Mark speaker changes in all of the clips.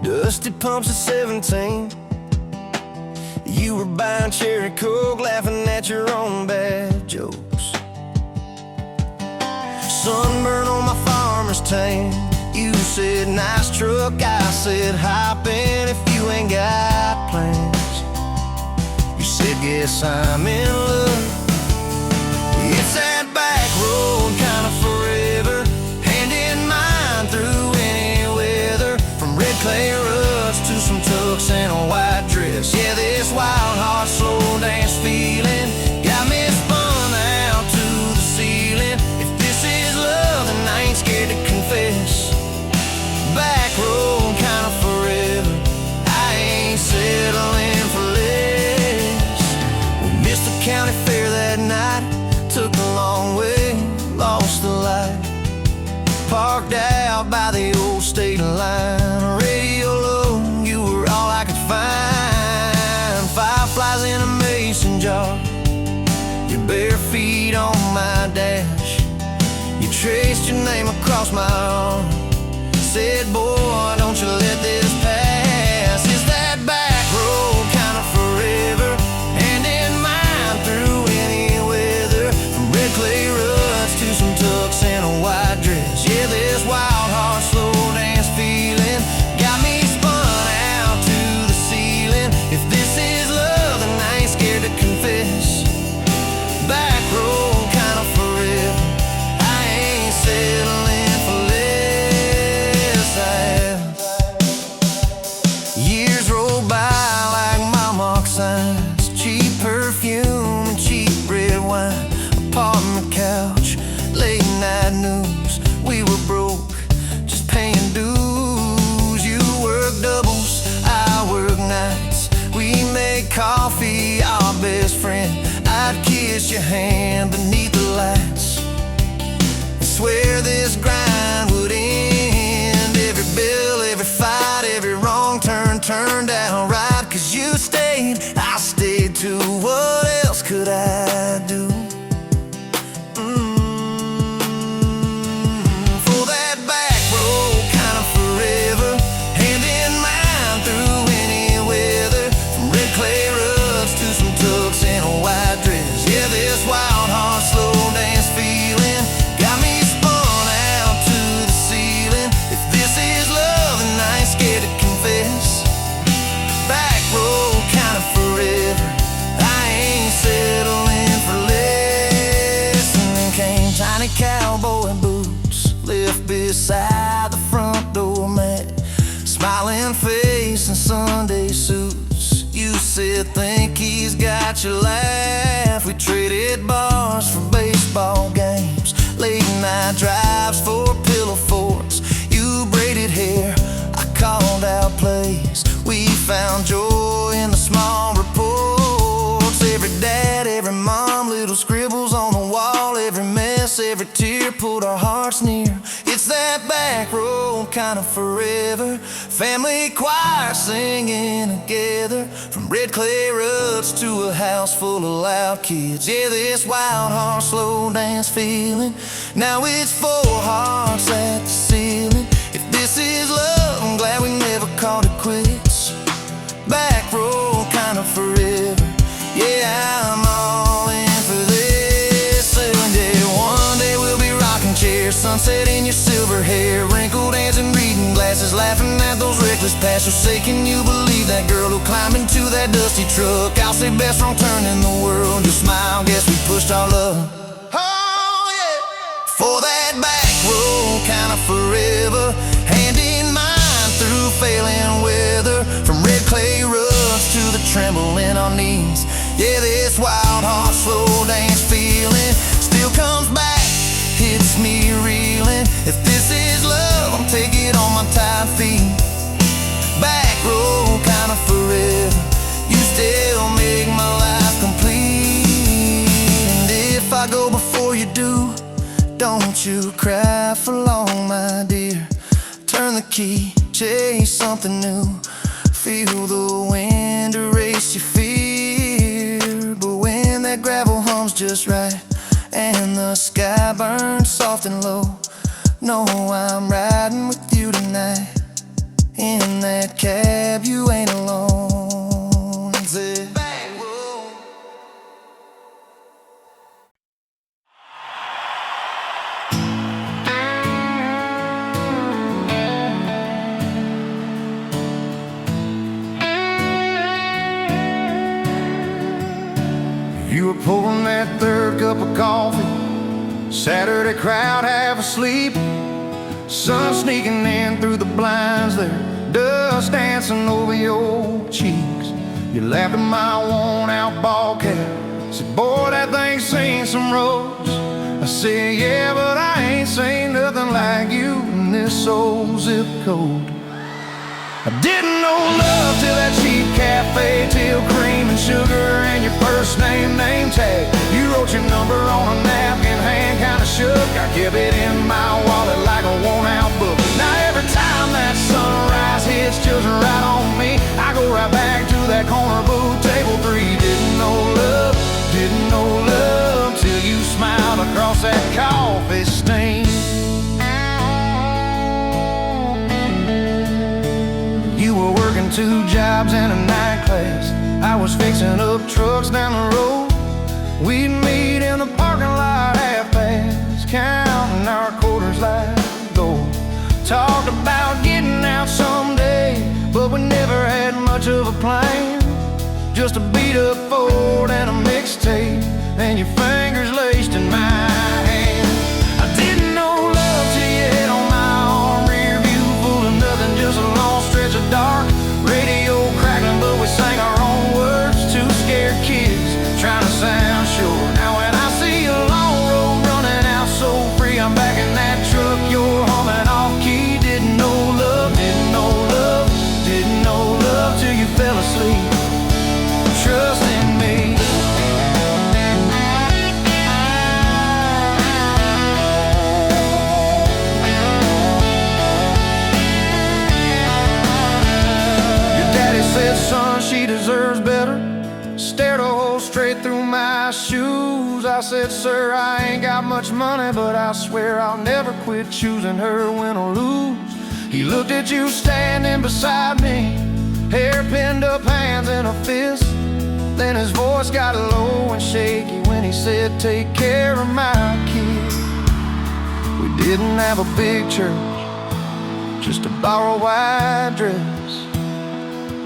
Speaker 1: Dusty pumps at 17. You were buying cherry coke, laughing at your own bad jokes. Sunburn on my farmer's tan. You said nice truck, I said hop in if you ain't got plans. You said guess I'm in love. It's that back road kind of forever, hand in mine through any weather. From red clay ruts to some tux and a white dress. Yeah, this wild heart slow dance feeling got me spun out to the ceiling. If this is love, then I ain't scared to confess. Back road kind of forever, I ain't settling for less. We missed the county fair that night, took the long way, lost the light. Parked out by the old state line, radio low, you were all I could find. Fireflies in a mason jar, your bare feet on my dash. You traced your name across my arm, said, boy, don't you let this pass. It's that back road kind of forever, hand in mine through any weather. From red clay ruts to some tux and a white dress. Yeah, this wild heart slow dance feeling got me spun out to the ceiling. If this is love, then I ain't scared to confess. Back road kind of forever, I ain't settling for less. Years roll by like mile mark signs, cheap perfume and cheap red wine, apartment couch, late night news. We were broke, just paying dues. You work doubles, I work nights. We made coffee our best friend. I'd kiss your hand beneath the lights, swear this grind would end. Every bill, every fight, every wrong turn turned out right. Cause you stayed, I stayed too. What else could I do? For that back road kind of forever, hand in mine through any weather. From red clay ruts to some tux and a white dress. Yeah, this wild heart slow dance feeling got me spun out to the ceiling. If this is love, then I ain't scared to confess. Back road kind of forever, I ain't settling for less. And then came tiny cowboy boots, left beside the front door mat, smiling face and Sunday suits. You said think he's got your laugh. We traded bars for baseball games, late night drives for pillow forts. You braided hair, I called out plays. We found joy in the small reports. Every dad, every mom, little scribbles on the wall. Every mess, every tear pulled our hearts near. It's that back road kind of forever, family choir singing together. From red clay ruts to a house full of loud kids. Yeah, this wild heart slow dance feeling, now it's four hearts at the ceiling. If this is love, I'm glad we never called it quits. Back road kind of forever, yeah, I'm all in for this. And yeah, one day we'll be rocking chairs, sunset in your silver hair, wrinkled hands and reading glasses, laughing at those reckless pasts. So say, can you believe that girl who climbed into that dusty truck? I'll say best wrong turn in the world. You smile, guess we pushed our love. Oh yeah, for that back road kind of forever, hand in mine through failing weather. From red clay ruts to the tremble in our knees. Yeah, this wild heart slow dance feeling still comes back, hits me reeling. If this is love, I'll take it on my tired feet. Back road kind of forever, you still make my life complete. And if I go before you do, don't you cry for long, my dear. Turn the key, chase something new, feel the wind erase your fear. But when that gravel hums just right and the sky burns soft and low, know I'm riding with you tonight in that that cab, you ain't alone. And said, back room. You were pouring that third cup of coffee, Saturday crowd half asleep, sun sneaking in through the blinds there, dust dancing over your cheeks. You laughed at my worn-out ball cap, said, boy, that thing's seen some roads. I said, yeah, but I ain't seen nothing like you in this old zip code. I didn't know love till that cheap cafe, till cream and sugar and your first name tag. You wrote your number on a napkin, hand kinda shook. I kept it in my wallet like a worn-out book. Now every time that sunrise hits just right on me, I go right back to that corner booth, table 3. Didn't know love till you smiled across that coffee stain. You were working 2 jobs and a night class. I was fixing up trucks down the road. We'd meet in the parking lot half-past, counting our quarters like gold. Talked about getting out someday, but we never had much of a plan. Just a beat-up Ford and a mixtape, and your fingers laced in my hand. I didn't know love till you hit on my arm, rear view full of nothing, just a long stretch of dark. Radio crackling, but we sang our own words. 2 scared kids trying to sound sure. Now when I see a long road running out so free, I'm back in that truck, you're humming off key. Didn't know love till you fell asleep. Trust in me. Said, son, she deserves better. Stared a hole straight through my shoes. I said, sir, I ain't got much money, but I swear I'll never quit choosing her, win or lose. He looked at you standing beside me, hair pinned up, hands in a fist. Then his voice got low and shaky when he said, take care of my kid. We didn't have a big church, just a borrowed white dress.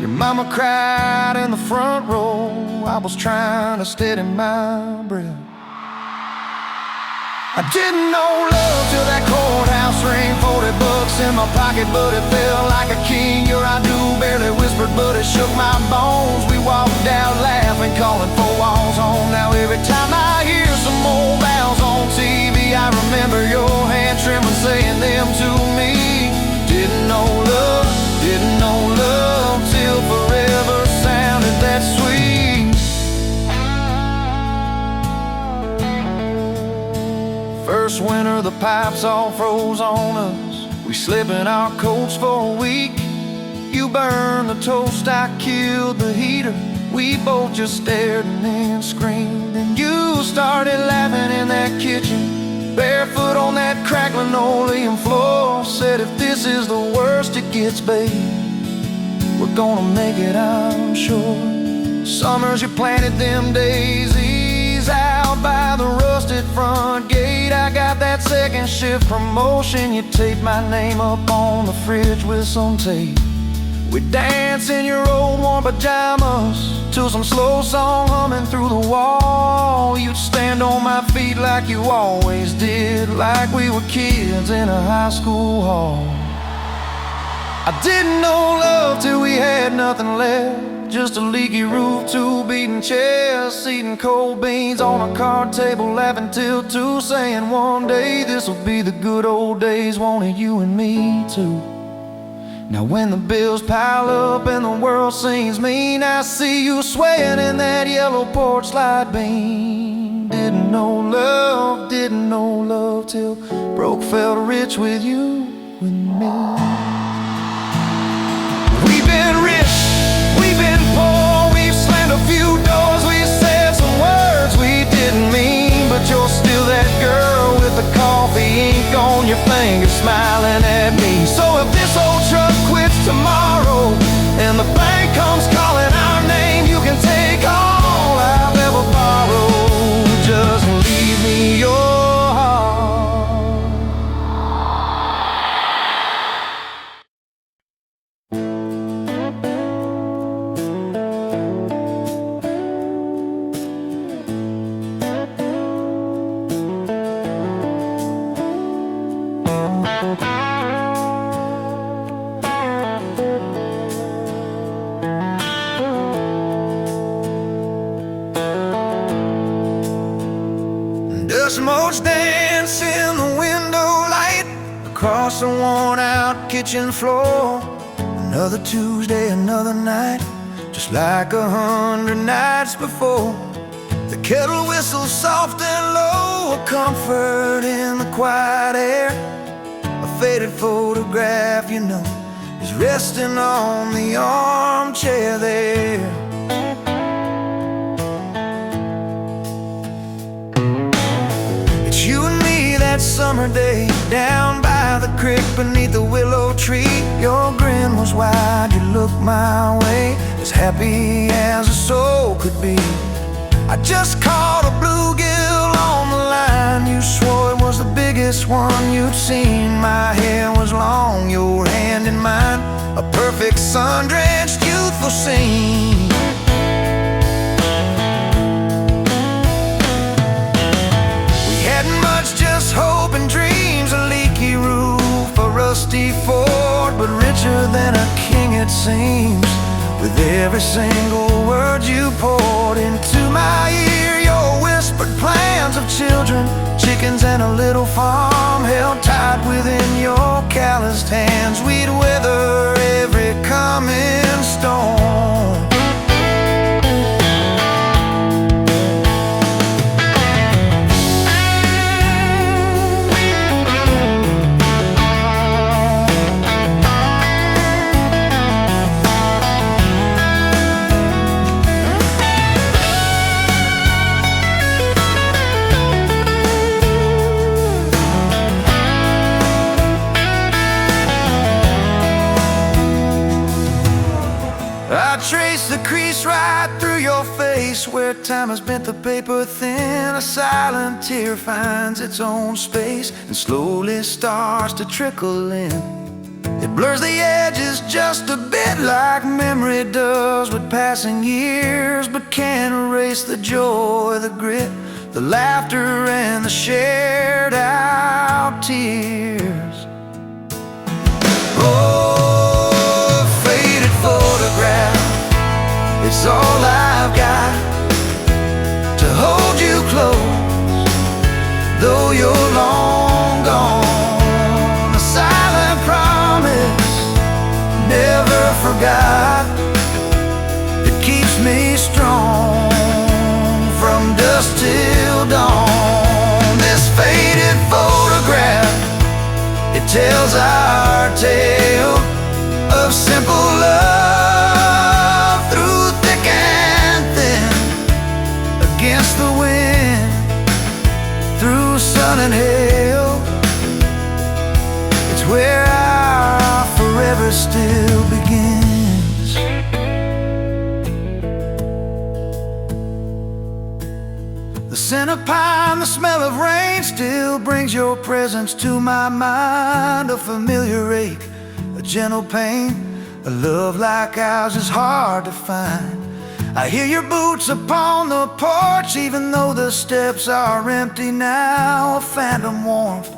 Speaker 1: Your mama cried in the front row. I was trying to steady my breath. I didn't know love till that courthouse ring. 40 bucks in my pocket, but it felt like a king. Your I do barely whispered, but it shook my bones. We walked out laughing, calling 4 walls home. Now every time I hear some old vows on TV, I remember your hand trembling, saying them to me. Didn't know love till forever sounded that sweet. First winter, the pipes all froze on us. We slept in our coats for a week. You burned the toast, I killed the heater. We both just stared and then screamed. And you started laughing in that kitchen, barefoot on that cracked linoleum floor. Said, if this is the worst it gets, babe, we're gonna make it, I'm sure. Summers you planted them daisies out by the rusted front gate. I got that second shift promotion. You taped my name up on the fridge with some tape. We'd dance in your old warm pajamas to some slow song humming through the wall. You'd stand on my feet like you always did, like we were kids in a high school hall. I didn't know love till we had nothing left, just a leaky roof, 2 beating chairs, eating cold beans on a card table, laughing till 2, saying one day this'll be the good old days, wanted you and me too. Now when the bills pile up and the world seems mean, I see you swaying in that yellow porch light beam. Didn't know love till broke felt rich with you and me. We've been rich, we've been poor, we've slammed a few doors, we said some words we didn't mean, but you're still that girl with the coffee ink on your finger smiling at me. So if this old truck quits tomorrow, motes dance in the window light across the worn-out kitchen floor. Another Tuesday, another night, just like 100 nights before. The kettle whistles soft and low, a comfort in the quiet air. A faded photograph, you know, is resting on the armchair there. It's you and me that summer day, down by the creek beneath the willow tree. Your grin was wide, you looked my way, as happy as a soul could be. I just caught a bluegill on the line. You swore it was the biggest one you'd seen. My hair was long, your hand in mine, a perfect sun-drenched youthful scene. We hadn't much, just hope and dreams, a leaky roof, a rusty fort, but richer than a king it seems. With every single word you poured into my ear, your whispered plans of children, chickens and a little farm held tight within your calloused hands. We'd weather every coming storm. I trace the crease right through your face, where time has bent the paper thin. A silent tear finds its own space and slowly starts to trickle in. It blurs the edges just a bit, like memory does with passing years, but can't erase the joy, the grit, the laughter and the shared out tears. Oh, faded photograph, it's all I've got to hold you close, though you're long gone. A silent promise, never forgot, it keeps me strong from dusk till dawn. This faded photograph, it tells our tale of simple love through thick and thin, against the wind, through sun and hail. It's where our forever still begins. The scent of pine, the smell of rain still brings your presence to my mind. A familiar ache, a gentle pain, a love like ours is hard to find. I hear your boots upon the porch, even though the steps are empty now. A phantom warmth,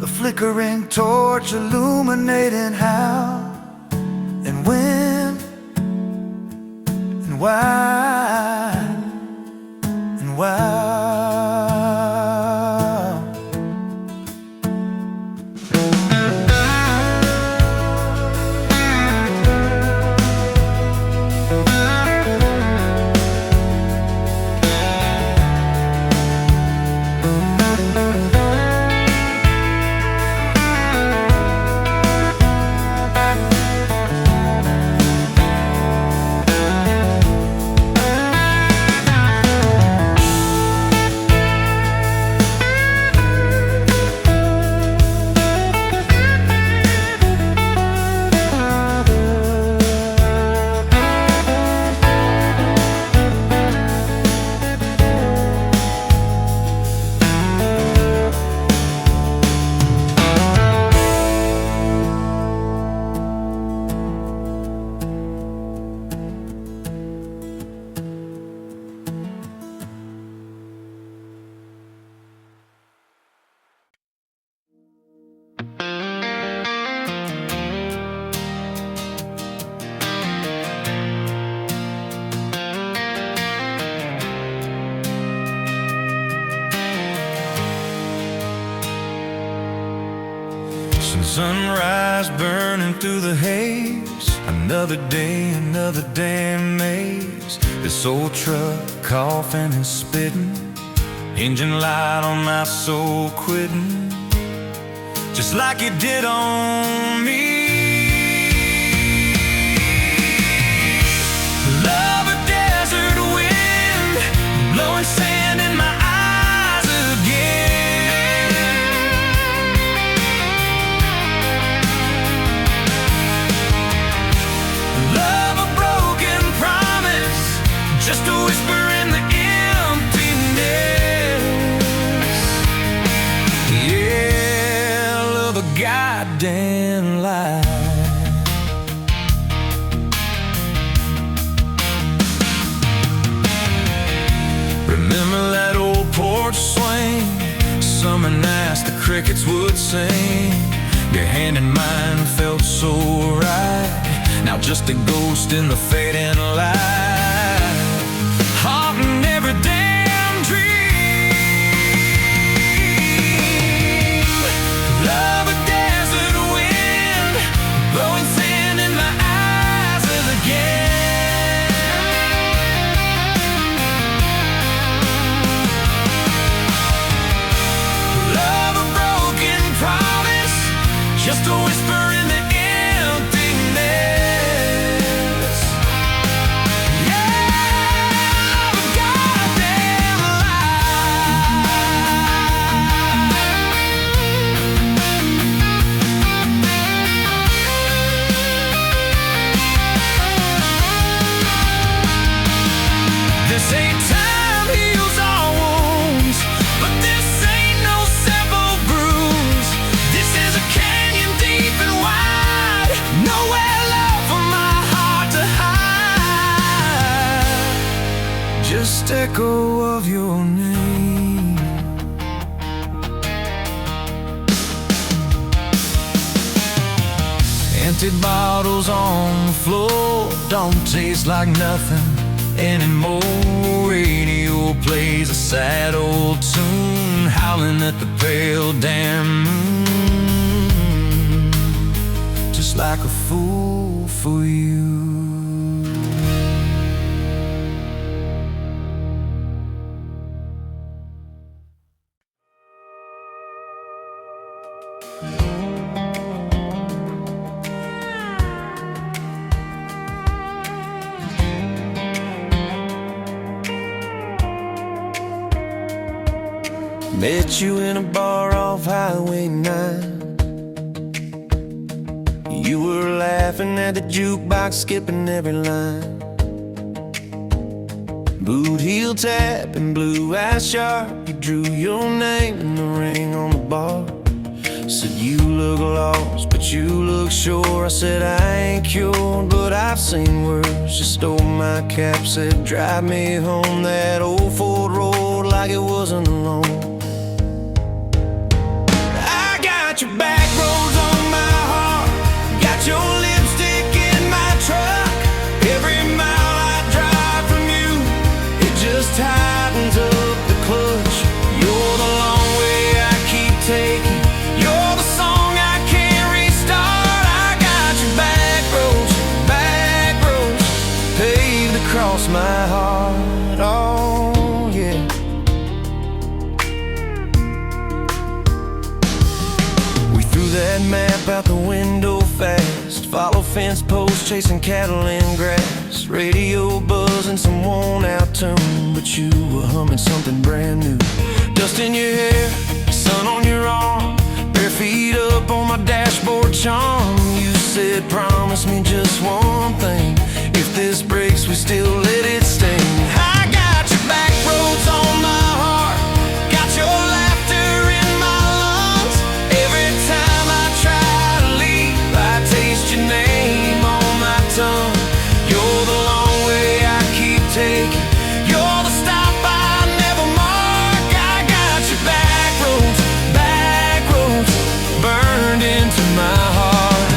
Speaker 1: a flickering torch, illuminating how and when and why and why. Sunrise burning through the haze. Another day, another damn maze. This old truck coughing and spitting. Engine light on my soul quitting, just like it did on me. Love a desert wind, blowing sand in my eyes again. Love a broken promise, just a whisper in the emptiness. Yeah, love a goddamn lie. Remember that old porch swing, summer nights the crickets would sing. Your hand in mine felt so right, now just a ghost in the fading light, haunting every damn dream. Love a desert wind, blowing sand in my eyes again. Just a whisper in the emptiness. Yeah, love a goddamn lie. This ain't time heals all wounds, but this ain't no simple bruise. This is a deep and wide, nowhere left for my heart to hide. Just echo of your name. Empty bottles on the floor don't taste like nothing anymore. Radio plays a sad old tune, howling at the pale damn moon, just like a fool for you. Met you in a bar off Highway 9. You were laughing at the jukebox, skipping every line. Boot heel tap and blue eyes sharp, you drew your name in the ring on the bar. Said you look lost, but you look sure. I said I ain't cured, but I've seen worse. You stole my cap, said drive me home that old Ford road like it wasn't alone. I got your back roads on my heart, got your lipstick in my truck. Every mile I drive from you, it just tightens up the clutch. You're the long way I keep taking, you're the song I can't restart. I got your back roads paved across my heart. Oh yeah. We threw that map out the window fast, follow fence posts, chasing cattle in grass. Radio buzzing some worn out tune, but you were humming something brand new. Dust in your hair, sun on your arm, bare feet up on my dashboard charm. You said promise me just one thing, if this breaks we still let it sting. I got your back roads on my heart, got your laughter in my lungs. Every time I try to leave, I taste your name on my tongue. You're the long way I keep taking, you're the stop I never mark. I got your back roads burned into my heart.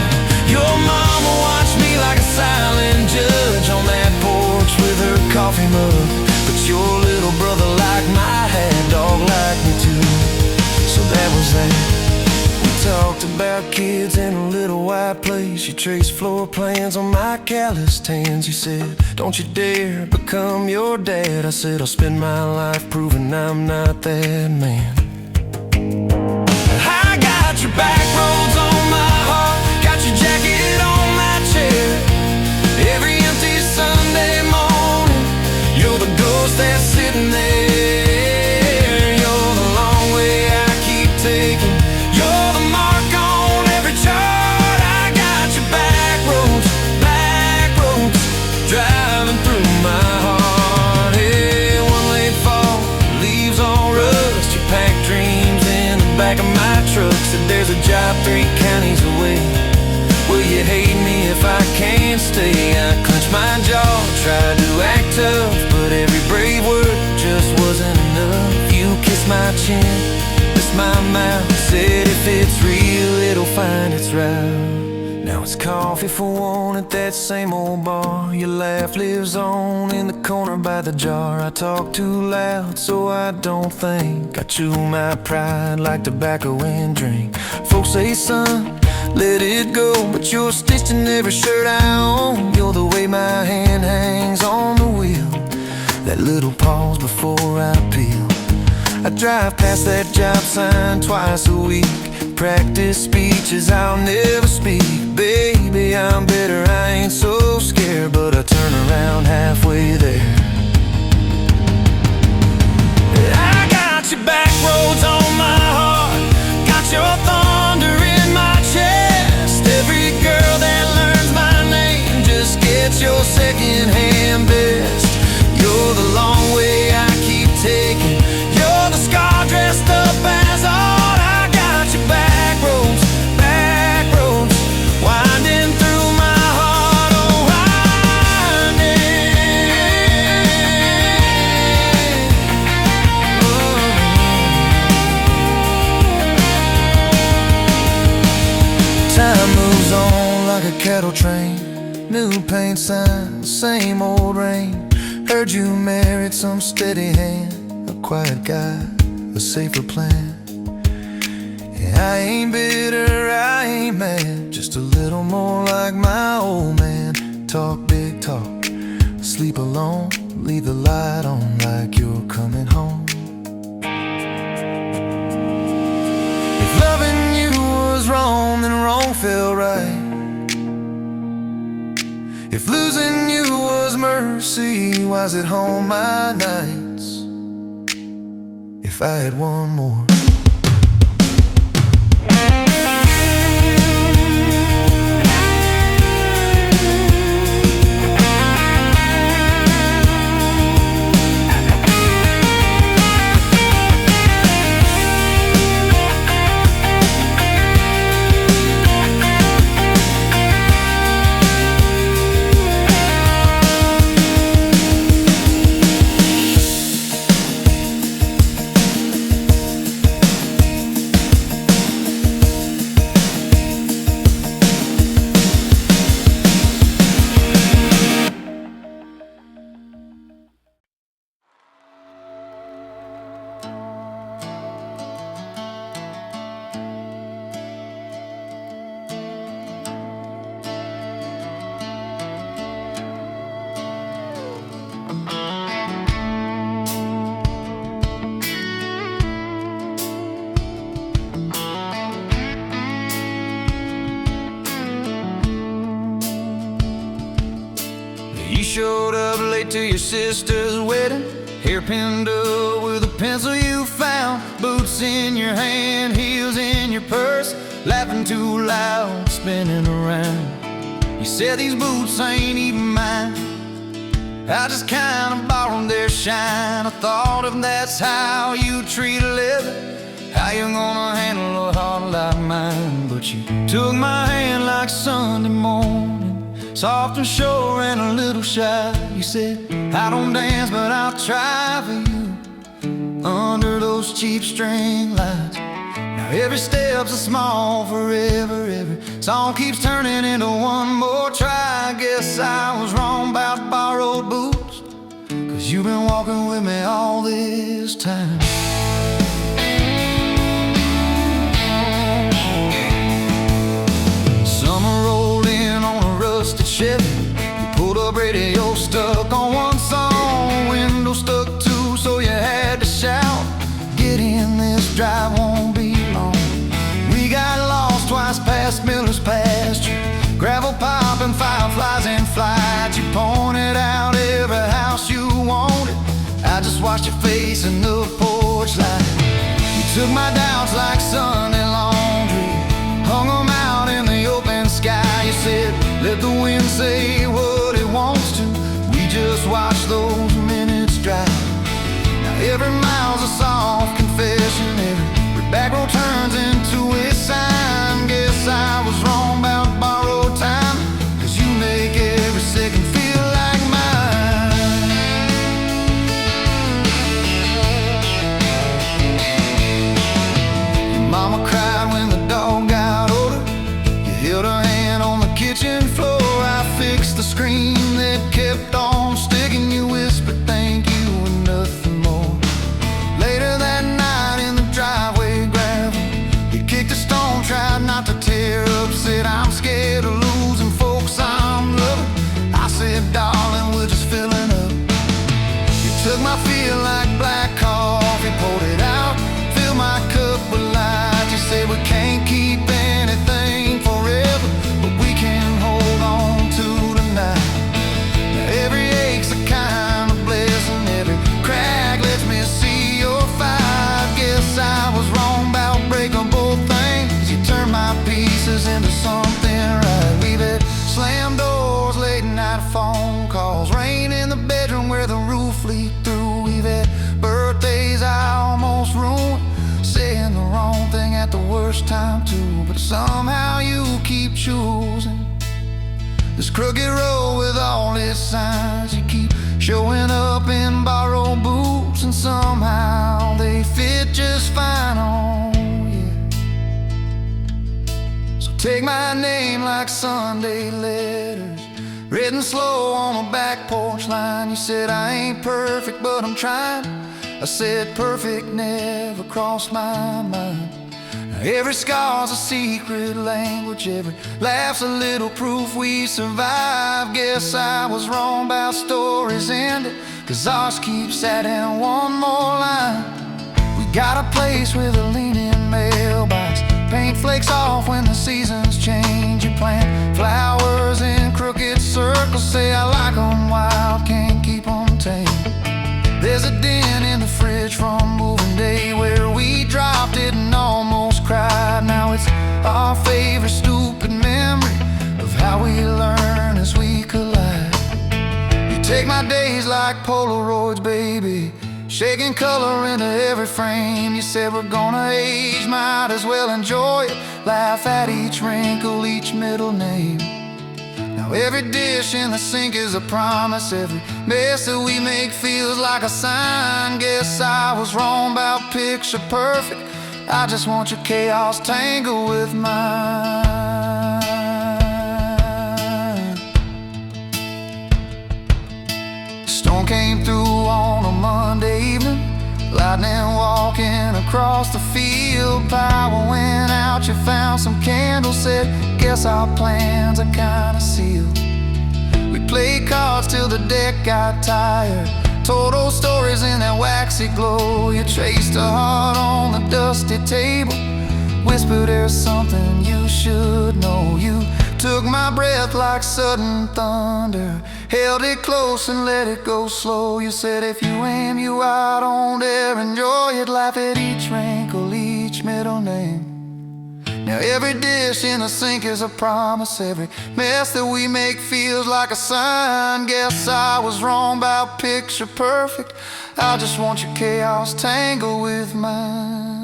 Speaker 1: Your mama watched me like a trace floor plans on my calloused hands. You said, don't you dare become your dad. I said, I'll spend my life proving I'm not that man. I got your back roads on my heart, got your jacket on my chair. Every empty Sunday morning, you're the ghost that's sitting there. You're the long way I keep taking, you're the mark on every chart. I got your back roads, driving through my heart. Hey, one late fall, leaves all rust. You pack dreams in the back of my truck. Said there's a job 3 counties away. Will you hate me if I can't stay? I clenched my jaw, tried to act tough, but every brave word just wasn't enough. You kissed my chin, kissed my mouth, said if it's real, it'll find its route. Now it's coffee for one at that same old bar. Your laugh lives on in the corner by the jar. I talk too loud, so I don't think. I chew my pride like tobacco and drink. Folks say, son, let it go, but you're stitched in every shirt I own. You're the way my hand hangs on the wheel, that little pause before I peel. I drive past that job sign twice a week, practice speeches I'll never speak. Baby, I'm better, I ain't so scared, but I turn around halfway there. I got your back roads on my heart, got your thunder in my chest. Every girl that learns my name just gets your second-hand best. You're the long way I keep taking, you're the scar dressed up as art. I got your back roads, winding through my heart, oh winding. Time moves on like a cattle train, new paint sign, same old rain. Heard you married some steady hand, a quiet guy, a safer plan. Yeah, I ain't bitter, I ain't mad, just a little more like my old man. Talk big talk, sleep alone, leave the light on like you're coming home. If loving you was wrong, then wrong felt right. If losing you was mercy, why's it home my nights? If I had one more. You showed up late to your sister's wedding, hair pinned up with a pencil you found, boots in your hand, heels in your purse, laughing too loud, spinning around. You said these boots ain't even mine, I just kinda borrowed their shine. I thought if that's how you treat a living, how you gonna handle a heart like mine? But you took my hand like Sunday morning, soft and sure and a little shy. You said, I don't dance, but I'll try for you under those cheap string lights. Now every step's a small forever, every song keeps turning into one more try. I guess I was wrong about borrowed boots, 'cause you've been walking with me all this time. Summer rolled in Chevy. You pulled up, radio stuck on one song, window stuck too, so you had to shout, "Get in, this drive won't be long." We got lost twice past Miller's pasture, gravel popping, fireflies in flight. You pointed out every house you wanted, I just watched your face in the porch light. You took my doubts like Sunday laundry, hung them out in the open sky. You said, "Let the wind say what it wants to, we just watch those minutes drive." Now every mile's a soft confession, every back road turns into a sign. Guess I was wrong about borrowed time, 'cause you make every second feel like mine. Your mama cried when the dog got older, you held her hand on the kitchen floor. I fixed the screen that kept on sticking. You whispered thank you and nothing more. Later that night in the driveway gravel, you kicked a stone, tried not to tear up, said, "I'm scared of losing folks I'm loving." I said, "Darling, we're just filling up." You took my feel like black coffee, poured it out, filled my cup with light. You said, "We can't keep anything forever, but we can hold on to tonight." Now every ache's a kind of blessing, every crack lets me see your fight. Guess I was wrong about breaking both things, you turned my pieces into something right. We've had slam doors, late night phone calls, rain in the bedroom where the roof leaked through. We've had birthdays I almost ruined, saying the wrong thing at the worst time too. But somehow you keep choosing this crooked road with all its signs. You keep showing up in borrowed boots, and somehow they fit just fine on you. So take my name like Sunday letters, written slow on a back porch line. You said, "I ain't perfect, but I'm trying." I said, "Perfect never crossed my mind." Now every scar's a secret language, every laugh's a little proof we survived. Guess I was wrong about stories ending, 'cause ours keeps adding one more line. We got a place with a leaning mailbox, paint flakes off when the seasons change. You plant flowers in crooked circles, say I like them wild, can't keep them tame. There's a dent in the fridge from moving day where we dropped it and almost cried. Now it's our favorite stupid memory of how we learn as we collide. You take my days like Polaroids, baby, shaking color into every frame. You said, "We're gonna age, might as well enjoy it, laugh at each wrinkle, each middle name." Now every dish in the sink is a promise, every mess that we make feels like a sign. Guess I was wrong about picture perfect, I just want your chaos tangled with mine. The storm came through on a Monday evening, lightning walking across the field. Power went out, you found some candles, said, "Guess our plans are kinda sealed." We played cards till the deck got tired, told old stories in that waxy glow. You traced a heart on the dusty table, whispered there's something you should know. You took my breath like sudden thunder, held it close and let it go slow. You said, "If you aim, you out, don't dare enjoy it, laugh at each wrinkle, each middle name." Now every dish in the sink is a promise, every mess that we make feels like a sign. Guess I was wrong about picture perfect, I just want your chaos tangled with mine.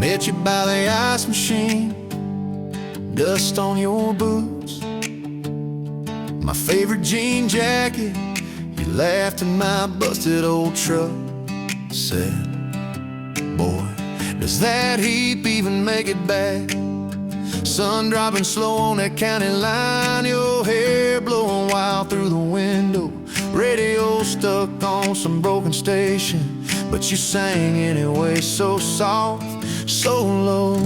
Speaker 1: Met you by the ice machine, dust on your boots, my favorite jean jacket. You laughed at my busted old truck, said, "Boy, does that heap even make it back?" Sun dropping slow on that county line, your hair blowing wild through the window. Radio stuck on some broken station, but you sang anyway, so soft, so low.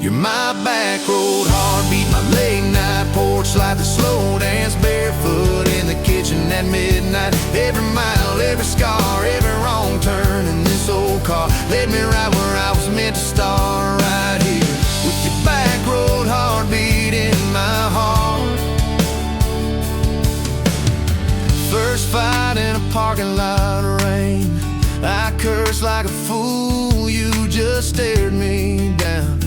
Speaker 1: You're my back road heartbeat, my late night porch light, the slow dance barefoot in the kitchen at midnight. Every mile, every scar, every wrong turn in this old car led me right where I was meant to start, right here with your back road heartbeat in my heart. First fight in a parking lot of rain, I cursed like a fool, you just stared me down.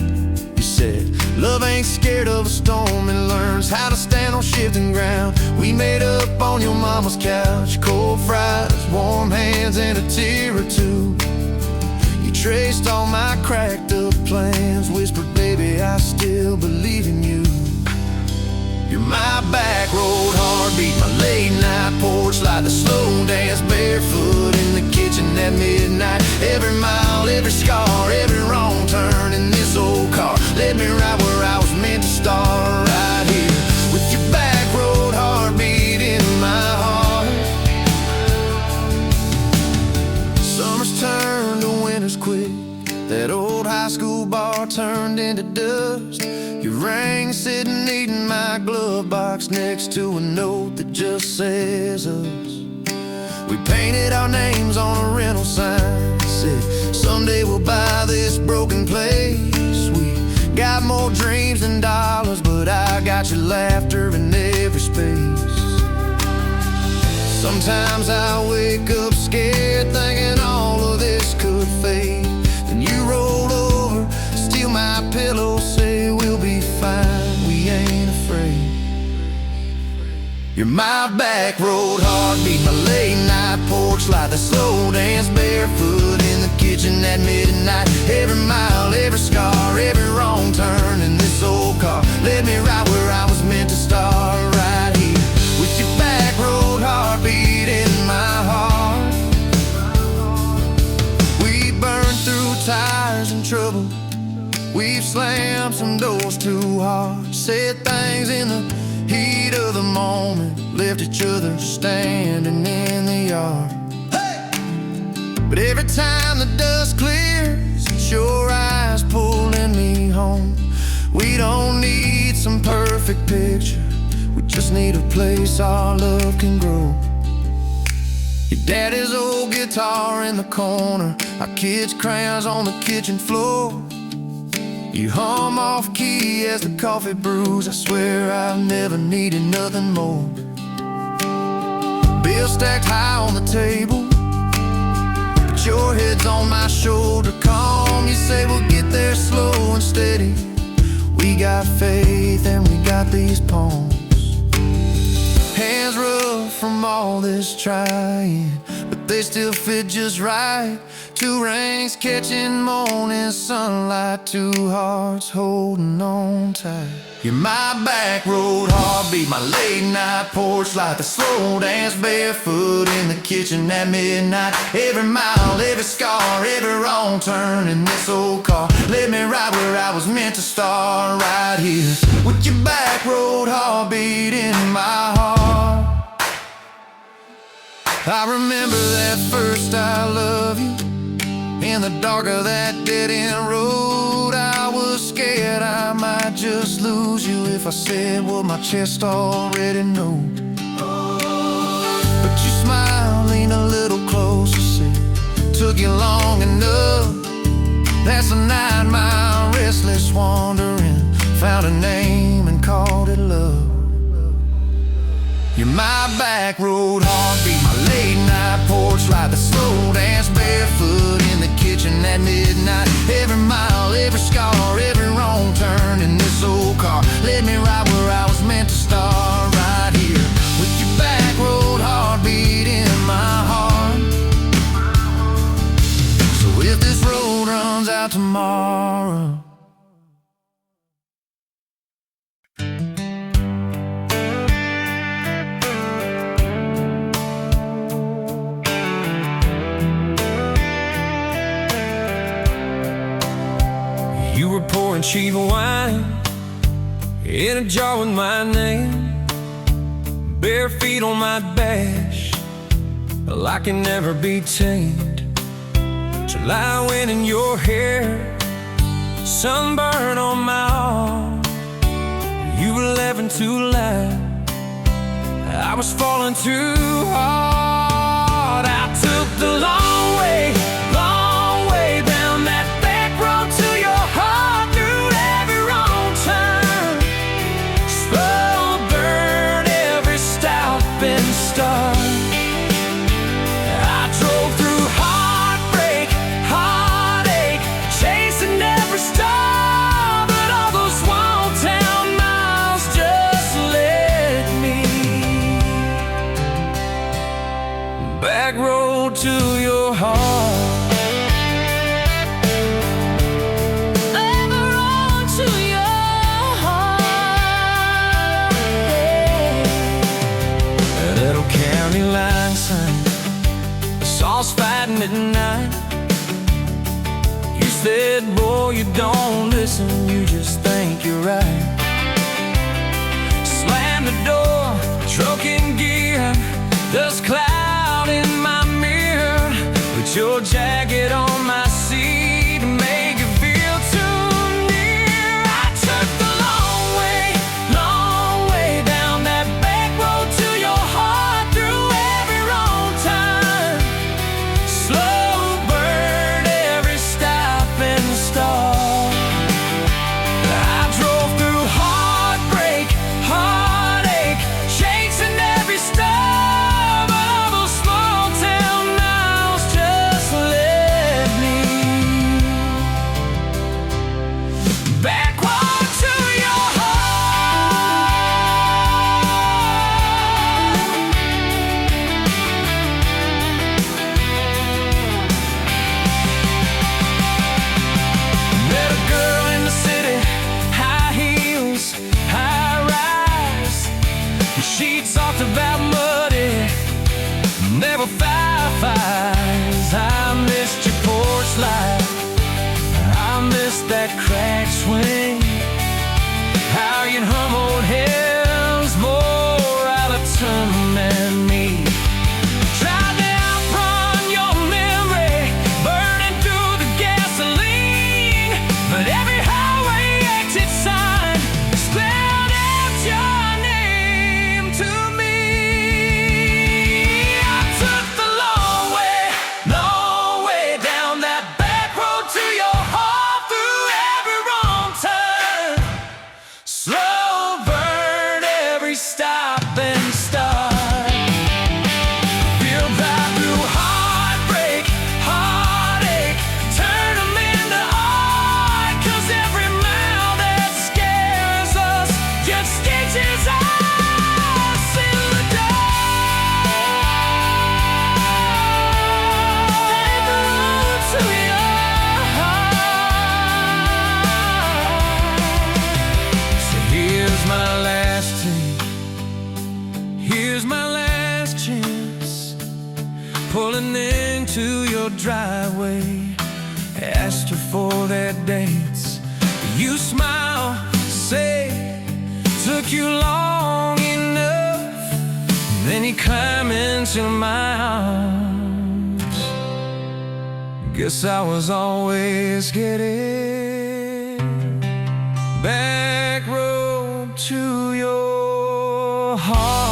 Speaker 1: Said, love ain't scared of a storm and learns how to stand on shifting ground. We made up on your mama's couch, cold fries, warm hands, and a tear or two. You traced all my cracked up plans, whispered, baby, I still believe in you. You're my back road heartbeat, my late night porch light, the slow dance barefoot in the kitchen at midnight. Every mile, every scar, every wrong turn in this old car led me right where I was meant to start, right here with your back road heartbeat in my heart. Summers turned to winters quick, that old high school bar turned into dust. Your ring sitting neat in my glove box next to a note that just says us. We painted our names on a rental sign, said someday we'll buy this broken place. We got more dreams than dollars, but I got your laughter in every space. Sometimes I wake up scared, thinking all of this could fade. Then you roll over, steal my pillow, say we'll be fine, we ain't afraid. You're my back road heartbeat, my late night porch light, the slow dance barefoot in the kitchen at midnight. Every mile, every scar, every wrong turn in this old car led me right where I was meant to start, right here with your back road heartbeat in my heart. We burned through tires and trouble, we've slammed some doors too hard, said things in the heat of the moment, left each other standing in the yard. Hey! But every time the dust clears, it's your eyes pulling me home. We don't need some perfect picture, we just need a place our love can grow. Your daddy's old guitar in the corner, our kids' crayons on the kitchen floor. You hum off key as the coffee brews, I swear I've never needed nothing more. Bills stacked high on the table, but your head's on my shoulder, calm. You say we'll get there slow and steady. We got faith and we got these palms. Hands rough from all this trying, but they still fit just right. Two rings catching morning sunlight, two hearts holding on tight. You're my back road heartbeat, my late night porch light, the slow dance barefoot in the kitchen at midnight. Every mile, every scar, every wrong turn in this old car led me right where I was meant to start, right here with your back road heartbeat in my heart. I remember that first I love you, in the dark of that dead-end road. I was scared I might just lose you if I said what my chest already knows. But you smiled, leaned a little closer, said, took you long enough. That's a 9-mile restless wandering, found a name and called it love. You're my back road heartbeat, my late night porch light, the slow dance barefoot in the kitchen at midnight. Every mile, every scar, every wrong turn in this old car led me right where I was meant to start, right here with your back road heartbeat in my heart. So if this road runs out tomorrow, pouring cheap wine in a jar with my name, bare feet on my dash. Well, I can never be tamed till I went in your hair, sunburn on my arm. You were laughing too loud, I was falling too hard. I took the long way down that back road to your heart, through every wrong turn, slow burn every stop and start. I drove through heartbreak, heartache, chasing every star, but all those small town miles just led me back road to your heart. Line sign, the saws fighting at night. You said, boy, you don't listen, you just think you're right. Slam the door, truck in gear, dust cloud in my mirror. Put your jacket on my seat and make it feel too near. I took the long way down that back road to your heart, about muddy, never fireflies. I missed your porch light, I missed that cracked swing, how you'd hum old hymns more out of tune than me. Tried to outrun your memory, burning through the gasoline, but every highway exit sign spelled out your name to me. Stop and start. Feel back through heartbreak, heartache, turn them into art. 'Cause every mile that scares us just stitches us in the dark. To your heart. So here's my last tape, here's my last chance, pulling into your driveway. Asked her for their dates, you smile, say, took you long enough. Then you climb into my arms. Guess I was always getting back road to your heart.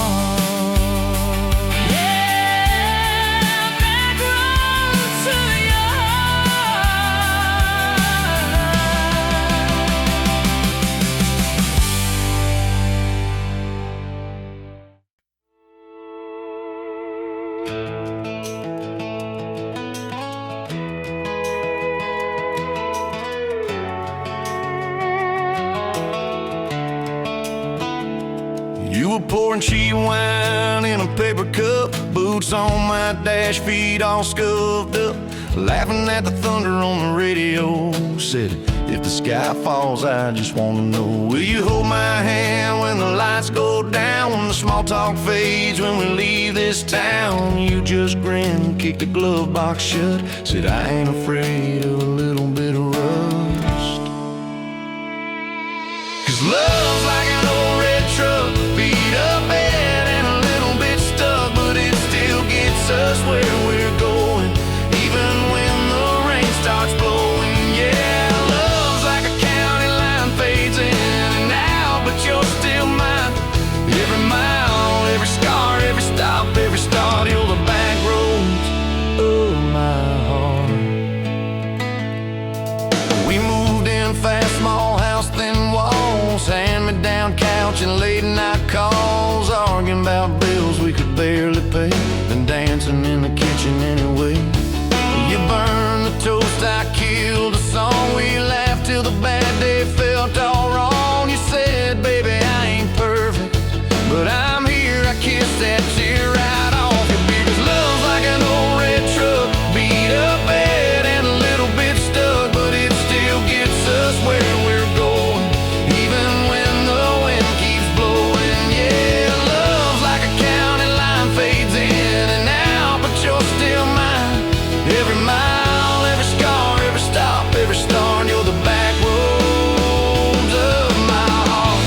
Speaker 1: You were pouring cheap wine in a paper cup, boots on my dash, feet all scuffed up, laughing at the thunder on the radio. Said, if the sky falls, I just wanna know, will you hold my hand when the lights go down, when the small talk fades, when we leave this town? You just grinned, kicked the glove box shut, said, I ain't afraid of a little bit of rust. love's like an old red truck, beat up bad and a little bit stuck, but it still gets us where we're going, even when the rain starts blowing. Yeah, love's like a county line, fades in and out, but you're still mine. Every mile, every scar, every stop, every start, you're the back roads of my heart. We moved in fast, small house, thin walls, hand-me-down couch and late-night calls, arguing about bills we could barely pay, then dancing in the kitchen anyway. You burned the toast, I killed the song, we laughed till the bad day felt all wrong. You said, baby, I ain't perfect, but I'm here, I kissed that tear right off you, because love's like an old red truck, beat up bad and a little bit stuck, but it still gets us where we're going, even when the wind keeps blowing. Yeah, love's like a county line, fades in and out, but you're still mine. Every mile, every scar, every stop, every start, you're the back roads of my heart.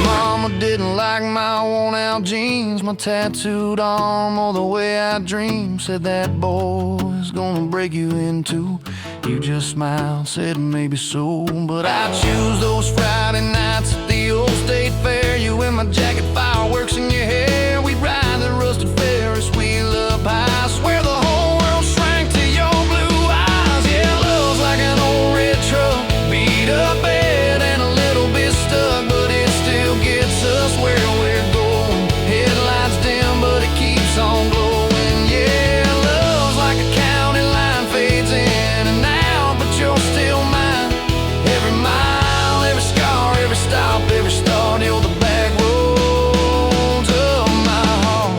Speaker 1: Mama didn't like my worn-out jeans, my tattooed arm, or the way I dream. Said that boy's gonna break you in two. You just smiled, said maybe so, but I choose those Friday nights at the old state fair. You in my jacket, fireworks in your hair. We ride the rusted Ferris wheel up high. Swear the whole world shrank to your blue eyes. Yeah, love's like an old red truck, beat up bad and a little bit stuck, but it still gets us where we're going. Headlights dim, but it keeps on glowing. Yeah, love's like a county line, fades in and out, but you're still mine. Every mile, every scar, every stop, every start, you're the back roads of my heart.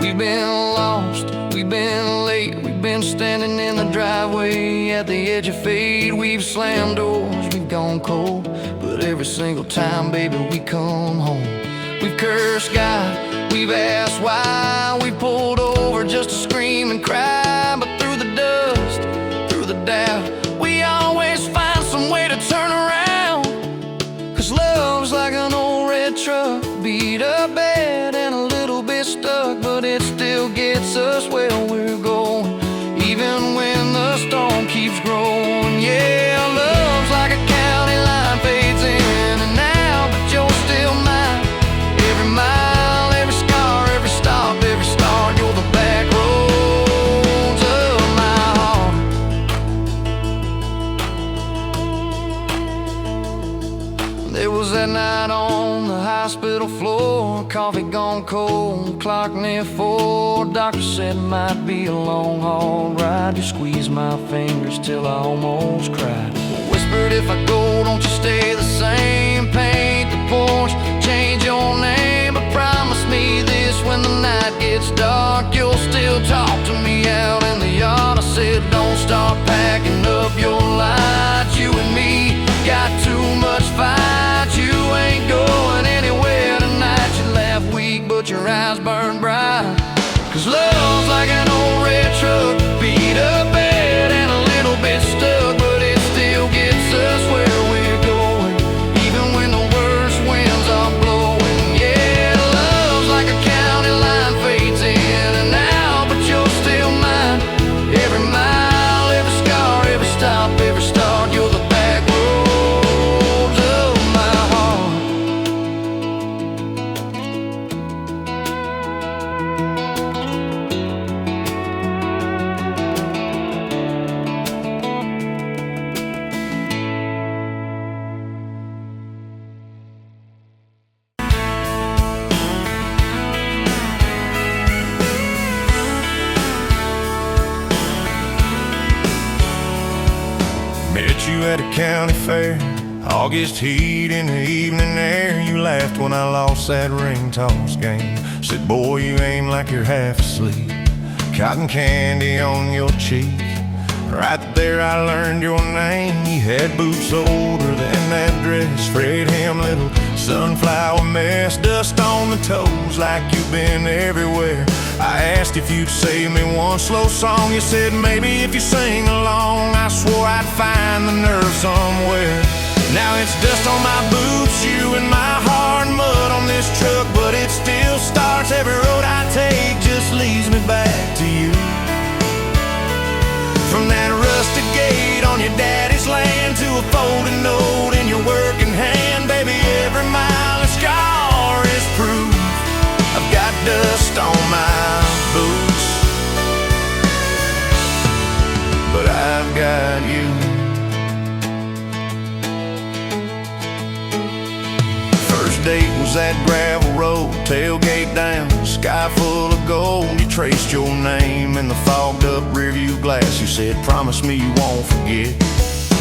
Speaker 1: We've been lost, we've been late, we've been standing in the driveway at the edge of fate. We've slammed doors, we've gone cold, but every single time, baby, we come home. We've cursed God, we've asked why, we pulled over just to scream and cry, but through the dust, through the doubt, we always find some way to turn around. Cause love's like an old red truck, beat up bad and a little bit stuck, but it still gets us where we're going, even when the storm keeps growing. Yeah, love's like a county line, fades in and out, but you're still mine. Every mile, every scar, every stop, every start, you're the back roads of my heart. There was that night on the hospital floor, coffee gone cold, clock near 4. Doctor said it might be a long haul ride. You squeezed my fingers till I almost cried. Whispered, if I go, don't you stay the same. Paint the porch, change your name, but promise me this, when the night gets dark, you'll still talk to me out in the yard. I said, don't start packing up your lights. You and me got too much fight. You ain't going anywhere tonight. You laugh weak, but your eyes burn bright. Cause love's like an old red truck, beat up bad and a little bit stuck, but it still gets us where we're going, even when the worst winds are blowing. Yeah, love's like a county line, fades in and out, but you're still mine. Every mile, every scar, every stop, every start, you're the back roads of my heart.
Speaker 2: Met you at a county fair, August heat in the evening air. You laughed when I lost that ring toss game. Said, boy, you aim like you're half asleep. Cotton candy on your cheek. Right there I learned your name. You had boots older than that dress. Fred Ham, little Sunflower mess, dust on the toes, like you've been everywhere. I asked if you'd save me one slow song. You said maybe if you sing along. I swore I'd find the nerve somewhere. Now it's dust on my boots, you and my hard mud on this truck, but it still starts. Every road I take just leads me back to you. From that rusted gate on your daddy's land to a folded note in your working hand, baby, every mile a scar is proof. I've got dust on my boots, but I've got you. First date was that gravel road, tailgate down, sky full of gold. You traced your name in the fogged up rearview glass. You said, promise me you won't forget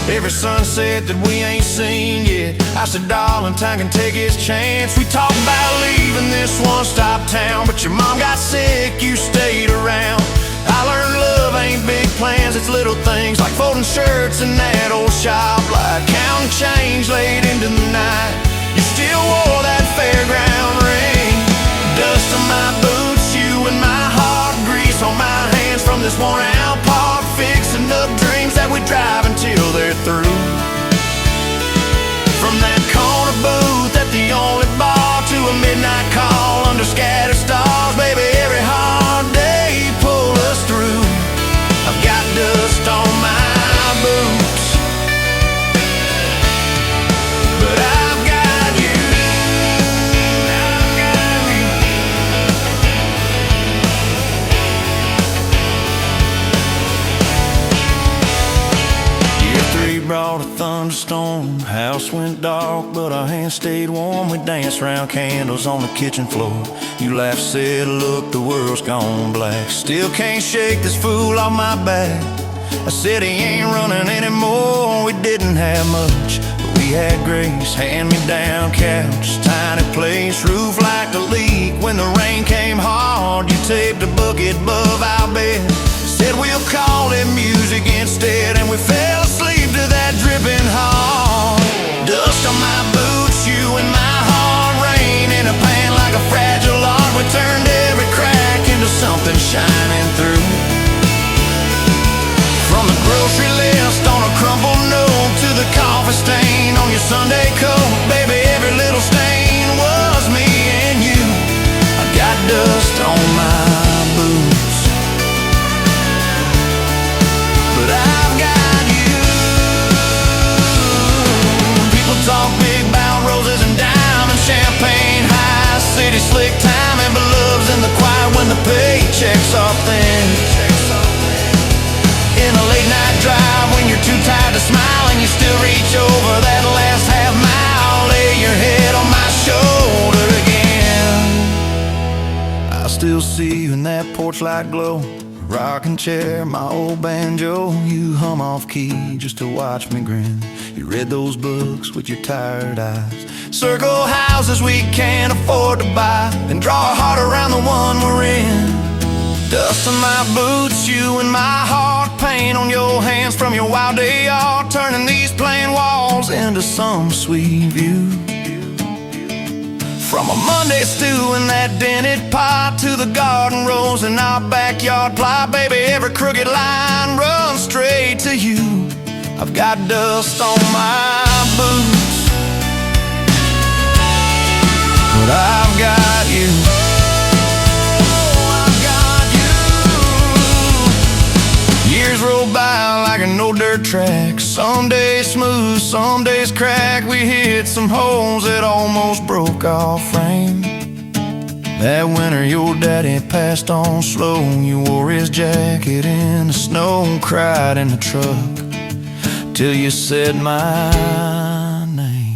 Speaker 2: every sunset that we ain't seen yet. I said, darling, time can take its chance. We talked about leaving this one-stop town, but your mom got sick, you stayed around. I learned love ain't big plans, it's little things like folding shirts in that old shop light, counting change late into the night. You still wore that fairground ring. Dust on my boots, you and my heart, grease on my hands from this worn-out park, fixing up dreams that we drive until they're through. From that corner booth at the only bar to a midnight call under scattered stars, baby, every hard day pull us through. I've got dust on my boots, but I've got you. I've got you. Year 3 brought a thunderstorm. House went dark, but our hands stayed warm. We danced round candles on the kitchen floor. You laughed, said, look, the world's gone black. Still can't shake this fool off my back. I said he ain't running anymore. We didn't have much, but we had grace. Hand-me-down couch, tiny place, roof like a leak. When the rain came hard, you taped a bucket above our bed. Said we'll call it music instead, and we fell asleep to that dripping heart. Dust on my boots, you and my heart, rain in a pan like a fragile art. We turned every crack into something shining through. From the grocery list on a crumpled note to the coffee stain on your Sunday coat, baby, every little stain was me and you. I got dust on my boots, but I've got you. People talk big about roses and diamonds, champagne, high city slick time, and beloves in the quiet when the paychecks are thin. In a late night drive when you're too tired to smile and you still reach over that last half mile, lay your head on my shoulder again. I still see you in that porch light glow, rocking chair, my old banjo. You hum off key just to watch me grin. You read those books with your tired eyes, circle houses we can't afford to buy, then draw a heart around the one we're in. Dust on my boots, you and my heart, paint on your hands from your wild day art, turning these plain walls into some sweet view. From a Monday stew in that dented pot to the garden rose in our backyard plot, baby, every crooked line runs straight to you. I've got dust on my boots, but I've got you. Years roll by like an old dirt track, some days smooth, some days crack. We hit some holes that almost broke our frame. That winter your daddy passed on slow. You wore his jacket in the snow, cried in the truck till you said my name.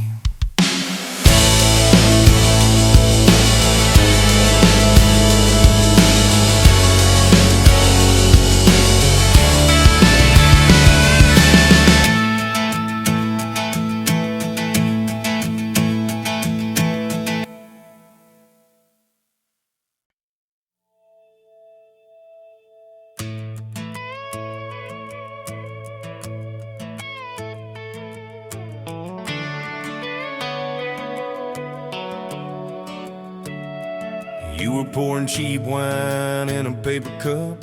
Speaker 2: You were pouring cheap wine in a paper cup,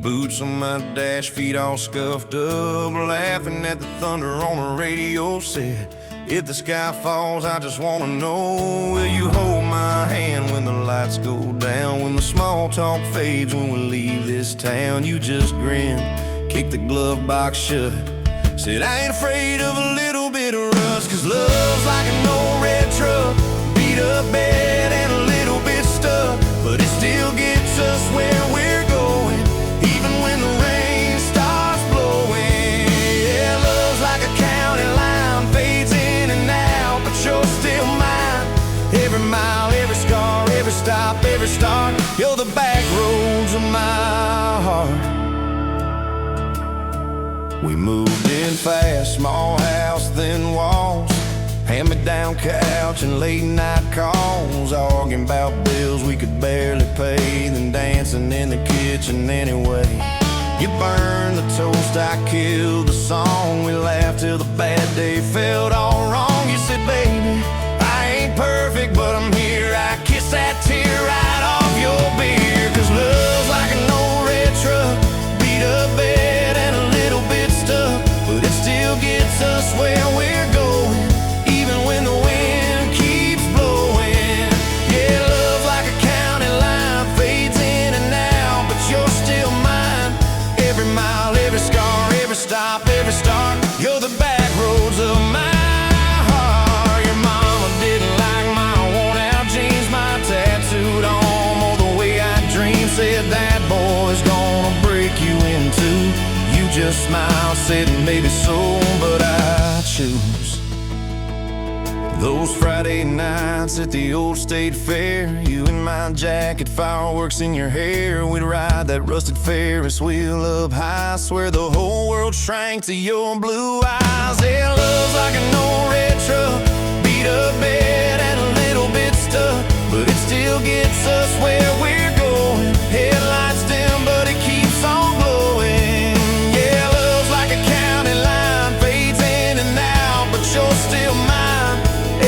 Speaker 2: boots on my dash, feet all scuffed up, laughing at the thunder on the radio set. If the sky falls, I just wanna know, will you hold my hand when the lights go down, when the small talk fades, when we leave this town? You just grinned, kicked the glove box shut, said I ain't afraid of a little bit of rust, 'cause love's like an old red truck, beat up bed and a little bit stuck, but it still gets us where we're going, even when the rain starts blowing. Yeah, love's like a county line, fades in and out, but you're still mine. Every mile, every scar, every stop, every start, you're the back roads of my heart. We moved in fast, small house, thin walls, hand-me-down couch and late-night calls, arguing about bills we could barely pay, then dancing in the kitchen anyway. You burned the toast, I killed the song, we laughed till the bad day felt all wrong. You said, baby, I ain't perfect, but I'm here. I kiss that tear right off your beer, 'cause love's like an old red truck, beat up bed and a little bit stuck, but it still gets us where we're going, even when the wind keeps blowing. Yeah, love's like a county line, fades in and out, but you're still mine. Every mile, every scar, every stop, every start, you're the back roads of my heart. Your mama didn't like my worn-out jeans, my tattooed arm, or the way I dream, said that boy's gonna break you in two. You just smiled, said maybe so, but I choose those Friday nights at the old state fair, you in my jacket, fireworks in your hair. We'd ride that rusted Ferris wheel up high, swear the whole world shrank to your blue eyes. Yeah, love's like an old red truck, beat up bed and a little bit stuck, but it still gets us where we're going. Headlights dim, but it keeps on glowing. Yeah, love's like a county line, fades in and out, but you're still mine.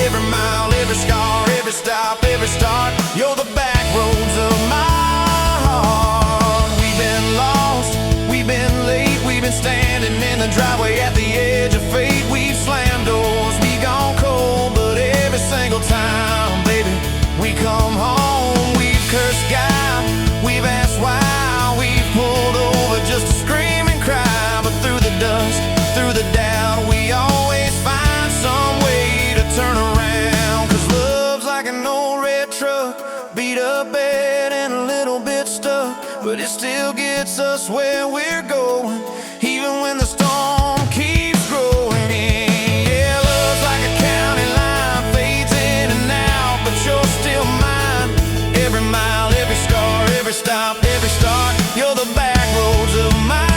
Speaker 2: Every mile, every scar, every stop, every start, you're the back roads of my heart. We've been lost, we've been late, we've been standing in the driveway at the edge of fate. We've slammed doors, we gone cold, but every single time, baby, we come home. We've cursed God, we've asked why, we've pulled over just to scream and cry, but through the dust, through the doubt, we always find some way to turn around. 'Cause love's like an old red truck, beat up bed and a little bit stuck, but it still gets us where we're going, even when the storm keeps growing. Yeah, love's like a county line, fades in and out, but you're still mine. Every mile, every scar, every stop, every start, you're the back roads of my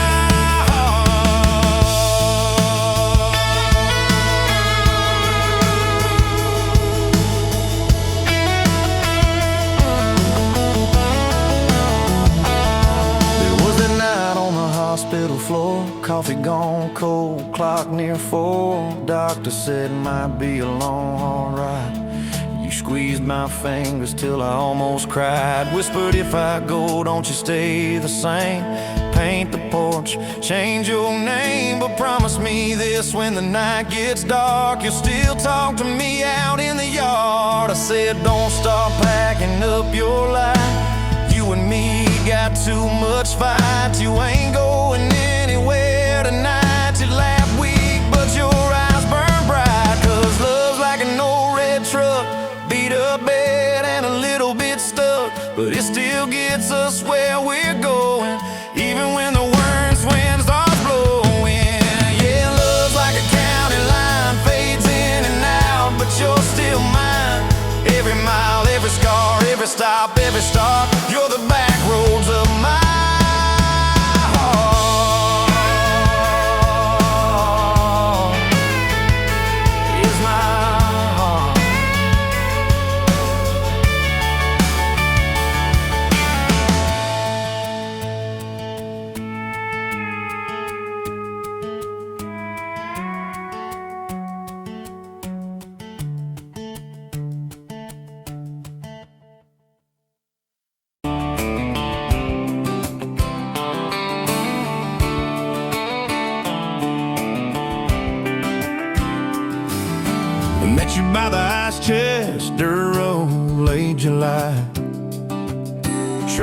Speaker 2: hospital floor, coffee gone cold, clock near 4. Doctor said might be a long haul ride. You squeezed my fingers till I almost cried. Whispered, if I go, don't you stay the same. Paint the porch, change your name, but promise me this, when the night gets dark, you'll still talk to me out in the yard. I said, don't stop packing up your life. You and me got too much fight. You ain't going anywhere tonight. You laugh weak, but your eyes burn bright. 'Cause love's like an old red truck, beat up bed and a little bit stuck, but it still gets us where we're going, even when the worst wind starts blowing. Yeah, love's like a county line, fades in and out, but you're still mine. Every mile, every scar, every stop, every start, you're the back roads of my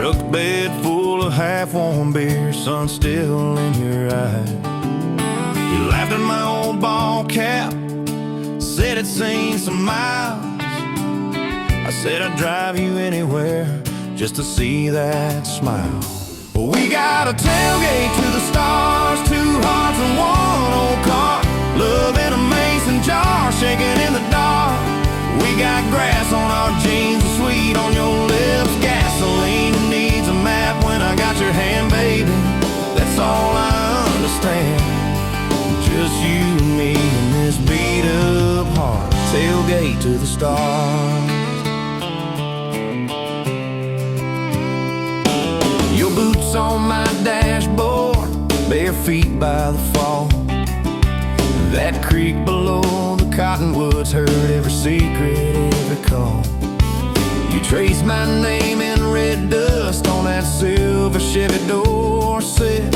Speaker 2: Truck bed full of half-warm beer, sun still in your eye. You laughed at my old ball cap, said it's seen some miles. I said I'd drive you anywhere just to see that smile. We got a tailgate to the stars, two hearts and one old car. Love in a mason jar, shaking in the dark. We got grass on our jeans, sweet on your lips, gasoline who needs a map when I got your hand, baby. That's all I understand. Just you and me and this beat up heart, tailgate to the stars. Your boots on my dashboard, bare feet by the fall. That creek below the cottonwoods heard every secret, every call. You traced my name in red dust on that silver Chevy Dorset.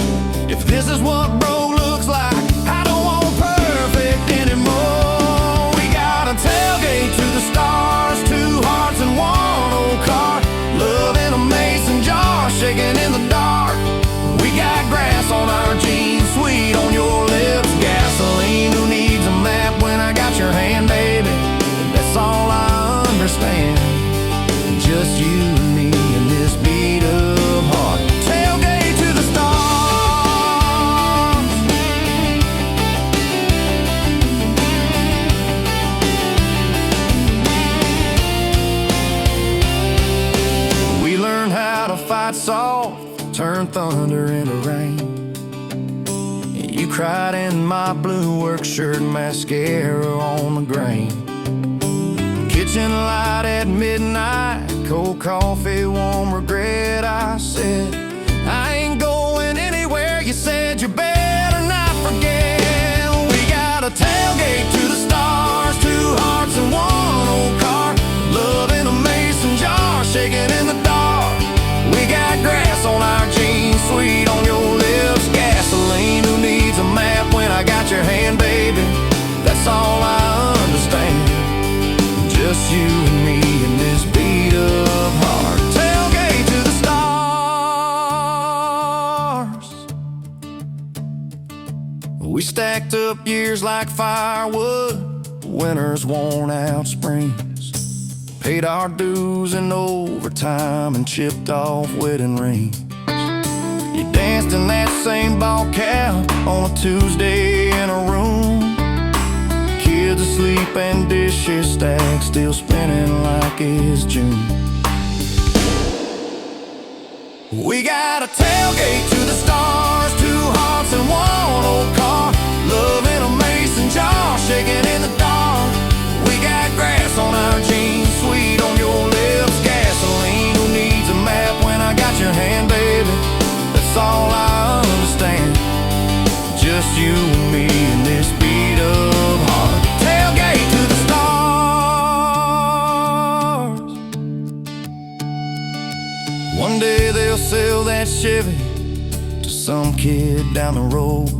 Speaker 2: If this is what broke looks like, I don't want perfect anymore. We got a tailgate to the stars, two hearts and one old car. Love in a mason jar, shaking in the dark. We got grass on our jeans, sweet on your lips, gasoline who needs a map when I got your hand, baby. That's all I understand. Just you and me and this beat up heart, tailgate to the stars. We learned how to fight soft, turn thunder into rain. You cried in my blue work shirt, mascara on the grain. Kitchen light at midnight, cold coffee, warm regret. I said, I ain't going anywhere. You said you better not forget. We got a tailgate to the stars, two hearts and one old car. Love in a mason jar, shaking in the dark. We got grass on our jeans, sweet on your lips, gasoline who needs a map when I got your hand, baby. That's all I understand. Just you and me and this beat up heart, tailgate to the stars. We stacked up years like firewood, winters worn out springs. Paid our dues in overtime and chipped off wedding rings. You danced in that same ball cap on a Tuesday in a room. Kids asleep and dishes stacked, still spinning like it's June. We got a tailgate to the stars, two hearts and one old car. Love in a mason jar, shaking in the dark. We got grass on our jeans, sweet on your lips, gasoline who needs a map when I got your hand, baby. That's all I understand. Just you and me and this beat up heart, tailgate to the stars. One day they'll sell that Chevy to some kid down the road.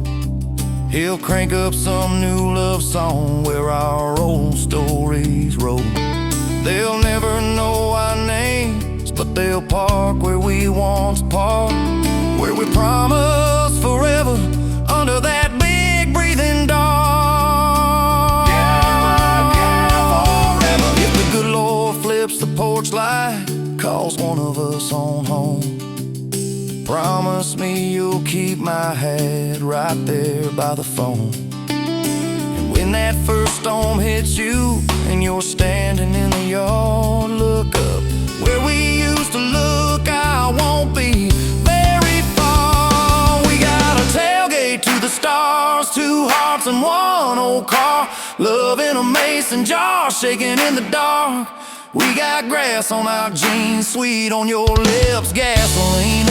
Speaker 2: He'll crank up some new love song where our old stories roll. They'll never know our names, but they'll park where we once parked, where we promised forever under that big breathing dog. Yeah, forever. If the good Lord flips the porch light, calls one of us on home, promise me you'll keep my hat right there by the phone. And when that first storm hits you and you're standing in the yard, look up where we used to look. I won't be very far. We got a tailgate to the stars, two hearts and one old car. Love in a mason jar, shaking in the dark. We got grass on our jeans, sweet on your lips, gasoline